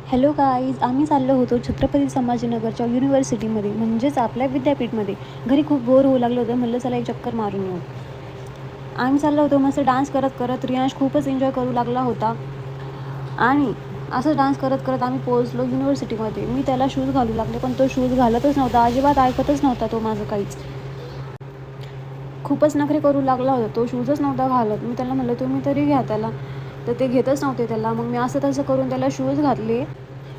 Hello guys, आम्ही चाललो होतो छत्रपती संभाजीनगरच्या युनिव्हर्सिटीमध्ये, म्हणजेच आपल्या विद्यापीठमध्ये. घरी खूप बोर होऊ लागलं होतं, म्हणलं चला एक चक्कर मारून येऊ. आम्ही चाललो होतो मस्त डान्स करत करत. रियांश खूपच एन्जॉय करू लागला होता आणि असं डान्स करत करत आम्ही पोहोचलो युनिव्हर्सिटीमध्ये. मी त्याला शूज घालू लागले, पण तो शूज घालतच नव्हता, अजिबात ऐकतच नव्हता तो माझं काहीच. खूपच नखरे करू लागला होता, तो शूजच नव्हता घालत. मी त्याला म्हणलं तुम्ही तरी घ्या त्याला, तर ते घेतच नव्हते त्याला. मग मी असं तसं करून त्याला शूज घातले.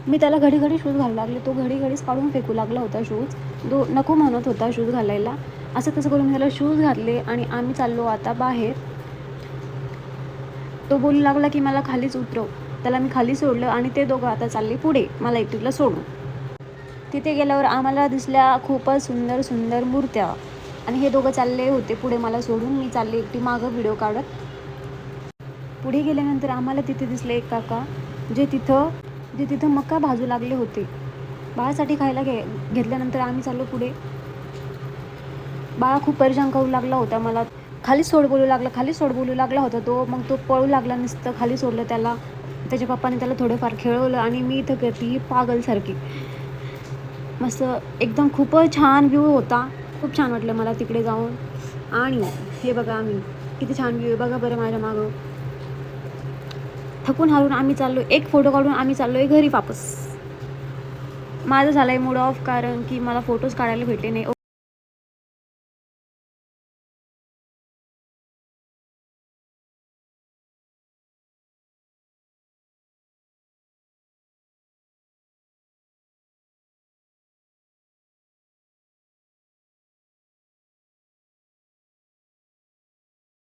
मी त्याला घडी घडी शूज घालू लागले, तो घडी घडीच काढून फेकू लागला होता शूज. तो नको म्हणत होता शूज घालायला. असं तसं करून मी त्याला शूज घातले आणि आम्ही चाललो आता बाहेर. तो बोलू लागला की मला खालीच उतरव. त्याला मी खाली सोडलं आणि ते दोघं आता चालले पुढे मला एकटीला सोडून. तिथे गेल्यावर आम्हाला दिसल्या खूपच सुंदर सुंदर मूर्त्या आणि हे दोघं चालले होते पुढे मला सोडून. मी चालले एकटी मागं व्हिडिओ काढत. पुढे गेल्यानंतर आम्हाला तिथे दिसले एक काका जे तिथं मका भाजू लागले होते. बाळासाठी खायला घेतल्यानंतर आम्ही चाललो पुढे. बाळा खूप परेशान करू लागला होता मला. खाली सोड बोलू लागला होता तो. मग तो पळू लागला, नुसतं खाली सोडलं त्याला. त्याच्या पप्पाने त्याला थोडंफार खेळवलं आणि मी इथं करते पागलसारखी. मस्त एकदम खूपच छान व्ह्यू होता. खूप छान वाटलं मला तिकडे जाऊन. आणि हे बघा आम्ही किती छान व्ह्यू आहे बघा बरं माझ्या मागं. थकून हारून आम्ही चाललो, एक फोटो काढून आम्ही चाललोय घरी वापस. माझं झालंय मूड ऑफ, कारण की मला फोटोज काढायला भेटले नाही.